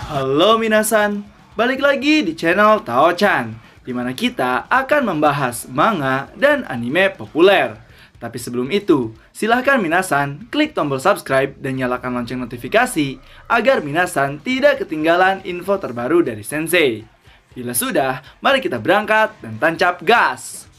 Halo minasan, balik lagi di channel Tao-chan, di mana kita akan membahas manga dan anime populer. Tapi sebelum itu, silahkan minasan klik tombol subscribe dan nyalakan lonceng notifikasi agar minasan tidak ketinggalan info terbaru dari Sensei. Bila sudah, mari kita berangkat dan tancap gas!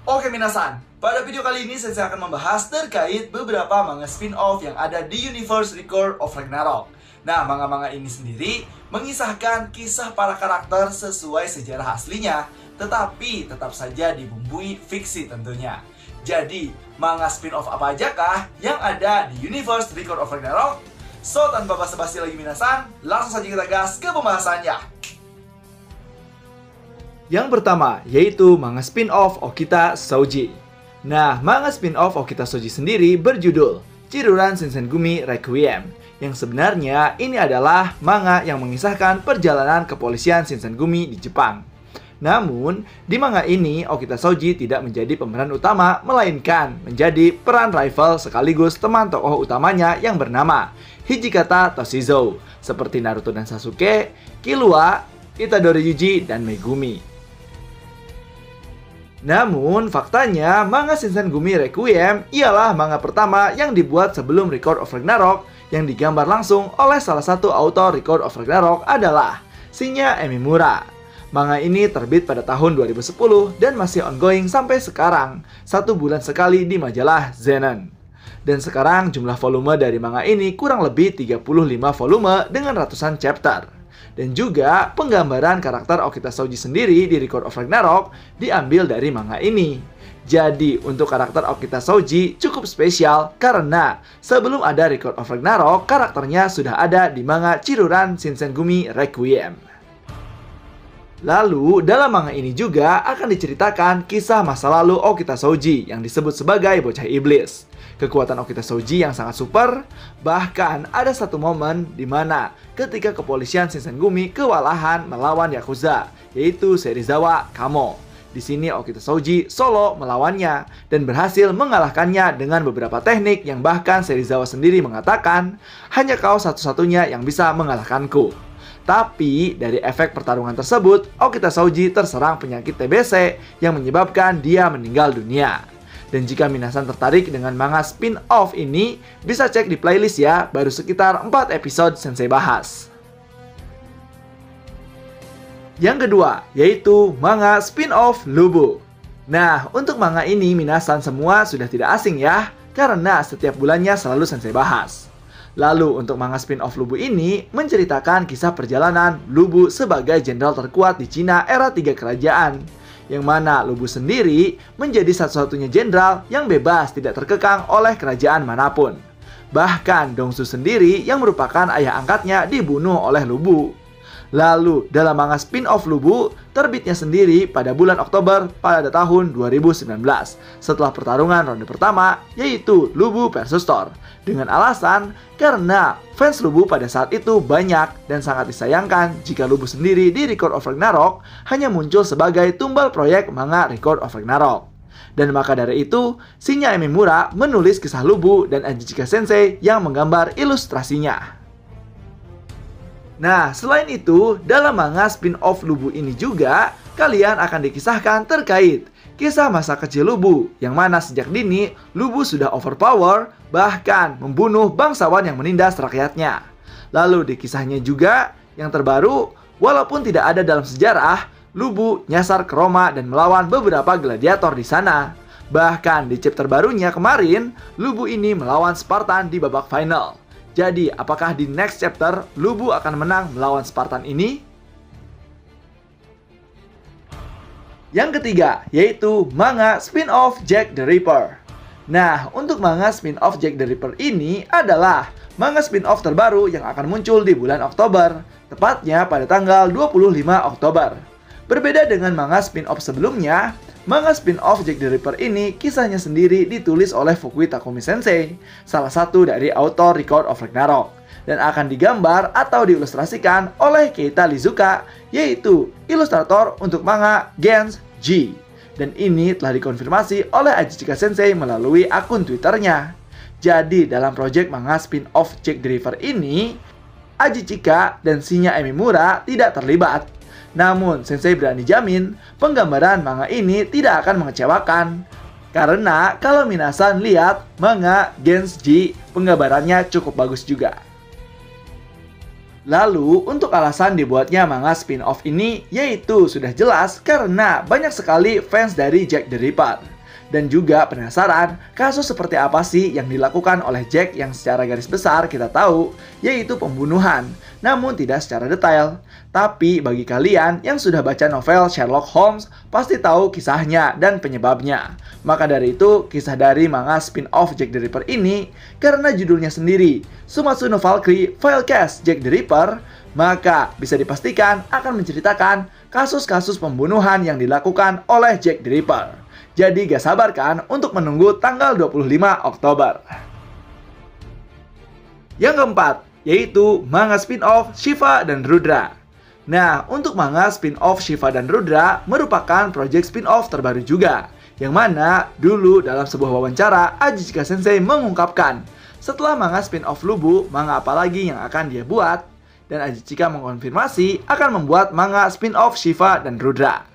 Oke minasan, pada video kali ini saya akan membahas terkait beberapa manga spin-off yang ada di Universe Record of Ragnarok. Nah, manga-manga ini sendiri mengisahkan kisah para karakter sesuai sejarah aslinya, tetapi tetap saja dibumbui fiksi tentunya. Jadi, manga spin-off apa ajakah yang ada di Universe Record of Ragnarok? So, tanpa basa-basi lagi minasan, langsung saja kita gas ke pembahasannya. Yang pertama, yaitu manga spin-off Okita Souji. Nah, manga spin-off Okita Souji sendiri berjudul Chiruran Shinsengumi Requiem, yang sebenarnya ini adalah manga yang mengisahkan perjalanan kepolisian Shinsengumi di Jepang. Namun, di manga ini Okita Souji tidak menjadi pemeran utama, melainkan menjadi peran rival sekaligus teman tokoh utamanya yang bernama Hijikata Toshizo, seperti Naruto dan Sasuke, Killua, Itadori Yuji, dan Megumi. Namun, faktanya, manga Shinsengumi Requiem ialah manga pertama yang dibuat sebelum Record of Ragnarok, yang digambar langsung oleh salah satu autor Record of Ragnarok adalah Shinya Emimura. Manga ini terbit pada tahun 2010 dan masih ongoing sampai sekarang, 1 bulan sekali di majalah Zenen. Dan sekarang jumlah volume dari manga ini kurang lebih 35 volume dengan ratusan chapter. Dan juga penggambaran karakter Okita Souji sendiri di Record of Ragnarok diambil dari manga ini. Jadi untuk karakter Okita Souji cukup spesial karena sebelum ada Record of Ragnarok, karakternya sudah ada di manga Chiruran Shinsengumi Requiem. Lalu dalam manga ini juga akan diceritakan kisah masa lalu Okita Souji yang disebut sebagai bocah iblis. Kekuatan Okita Souji yang sangat super, bahkan ada satu momen di mana ketika kepolisian Shinsengumi kewalahan melawan Yakuza, yaitu Serizawa Kamo. Di sini Okita Souji solo melawannya dan berhasil mengalahkannya dengan beberapa teknik yang bahkan Serizawa sendiri mengatakan, hanya kau satu-satunya yang bisa mengalahkanku. Tapi dari efek pertarungan tersebut, Okita Souji terserang penyakit TBC yang menyebabkan dia meninggal dunia. Dan jika minasan tertarik dengan manga spin-off ini, bisa cek di playlist ya, baru sekitar 4 episode Sensei bahas. Yang kedua, yaitu manga spin-off Lubu. Nah, untuk manga ini minasan semua sudah tidak asing ya, karena setiap bulannya selalu Sensei bahas. Lalu untuk manga spin-off Lubu ini menceritakan kisah perjalanan Lubu sebagai jenderal terkuat di Cina era 3 kerajaan. Yang mana Lubu sendiri menjadi satu-satunya jenderal yang bebas tidak terkekang oleh kerajaan manapun. Bahkan Dongsu sendiri yang merupakan ayah angkatnya dibunuh oleh Lubu. Lalu dalam manga spin-off Lubu terbitnya sendiri pada bulan Oktober pada tahun 2019 setelah pertarungan ronde pertama, yaitu Lubu versus Thor, dengan alasan karena fans Lubu pada saat itu banyak dan sangat disayangkan jika Lubu sendiri di Record of Ragnarok hanya muncul sebagai tumbal proyek manga Record of Ragnarok. Dan maka dari itu, Shinya Emimura menulis kisah Lubu dan Ajijika Sensei yang menggambar ilustrasinya. Nah, selain itu, dalam manga spin-off Lubu ini juga, kalian akan dikisahkan terkait kisah masa kecil Lubu, yang mana sejak dini, Lubu sudah overpower, bahkan membunuh bangsawan yang menindas rakyatnya. Lalu di kisahnya juga, yang terbaru, walaupun tidak ada dalam sejarah, Lubu nyasar ke Roma dan melawan beberapa gladiator di sana. Bahkan di chapter barunya kemarin, Lubu ini melawan Spartan di babak final. Jadi, apakah di next chapter Lubu akan menang melawan Spartan ini? Yang ketiga, yaitu manga spin-off Jack the Ripper. Nah, untuk manga spin-off Jack the Ripper ini adalah manga spin-off terbaru yang akan muncul di bulan Oktober, tepatnya pada tanggal 25 Oktober. Berbeda dengan manga spin-off sebelumnya, manga spin-off Jack the Ripper ini kisahnya sendiri ditulis oleh Fukui Takumi Sensei, salah satu dari autor Record of Ragnarok, dan akan digambar atau diilustrasikan oleh Keita Lizuka, yaitu ilustrator untuk manga Gens G. Dan ini telah dikonfirmasi oleh Ajichika Sensei melalui akun Twitternya. Jadi dalam proyek manga spin-off Jack the Ripper ini, Ajichika dan Shinya Emimura tidak terlibat. Namun Sensei berani jamin penggambaran manga ini tidak akan mengecewakan. Karena kalau minasan lihat manga Gens G, penggambarannya cukup bagus juga. Lalu, untuk alasan dibuatnya manga spin-off ini, yaitu sudah jelas karena banyak sekali fans dari Jack the Ripper. Dan juga penasaran kasus seperti apa sih yang dilakukan oleh Jack yang secara garis besar kita tahu, yaitu pembunuhan, namun tidak secara detail. Tapi bagi kalian yang sudah baca novel Sherlock Holmes, pasti tahu kisahnya dan penyebabnya. Maka dari itu, kisah dari manga spin-off Jack the Ripper ini, karena judulnya sendiri, Sumatsu no Valkyrie File Case Jack the Ripper, maka bisa dipastikan akan menceritakan kasus-kasus pembunuhan yang dilakukan oleh Jack the Ripper. Jadi gak sabar kan untuk menunggu tanggal 25 Oktober. Yang keempat, yaitu manga spin-off Shiva dan Rudra. Nah, untuk manga spin-off Shiva dan Rudra merupakan proyek spin-off terbaru juga. Yang mana dulu dalam sebuah wawancara, Ajichika Sensei mengungkapkan, setelah manga spin-off Lubu, manga apa lagi yang akan dia buat? Dan Ajichika mengkonfirmasi akan membuat manga spin-off Shiva dan Rudra.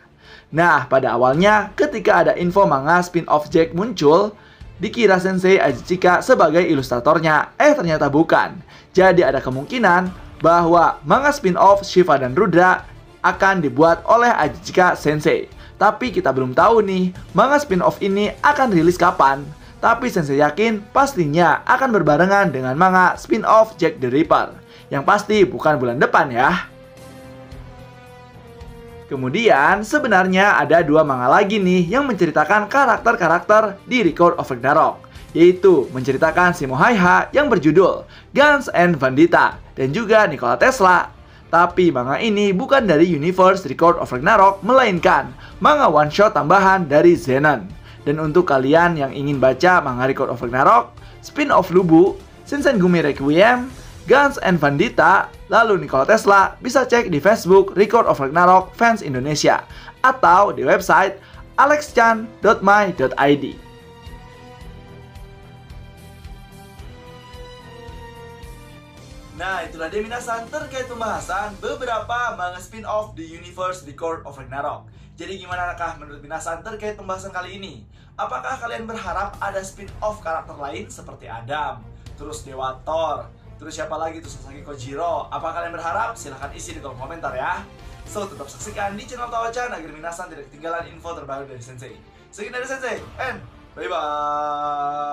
Nah, pada awalnya ketika ada info manga spin-off Jack muncul, dikira Sensei Ajichika sebagai ilustratornya, ternyata bukan. Jadi ada kemungkinan bahwa manga spin-off Shiva dan Rudra akan dibuat oleh Ajichika Sensei. Tapi kita belum tahu nih, manga spin-off ini akan rilis kapan. Tapi Sensei yakin pastinya akan berbarengan dengan manga spin-off Jack the Ripper. Yang pasti bukan bulan depan ya. Kemudian sebenarnya ada dua manga lagi nih yang menceritakan karakter-karakter di Record of Ragnarok, yaitu menceritakan si Mohaiha yang berjudul Guns and Vandita dan juga Nikola Tesla. Tapi manga ini bukan dari universe Record of Ragnarok, melainkan manga one shot tambahan dari Zenon. Dan untuk kalian yang ingin baca manga Record of Ragnarok, spin-off Lubu, Shinsengumi Requiem, Guns and Vandita, lalu Nikola Tesla, bisa cek di Facebook Record of Ragnarok Fans Indonesia atau di website alexchan.my.id. Nah, itulah dia minasan terkait pembahasan beberapa manga spin-off di universe Record of Ragnarok. Jadi gimanakah menurut minasan terkait pembahasan kali ini? Apakah kalian berharap ada spin-off karakter lain seperti Adam, terus Dewa Thor, terus siapa lagi tuh Sasaki Kojiro? Apa kalian berharap? Silahkan isi di kolom komentar ya. So, tetap saksikan di channel Tawa-chan agar minasan tidak ketinggalan info terbaru dari Sensei. Sekian dari Sensei, and bye-bye.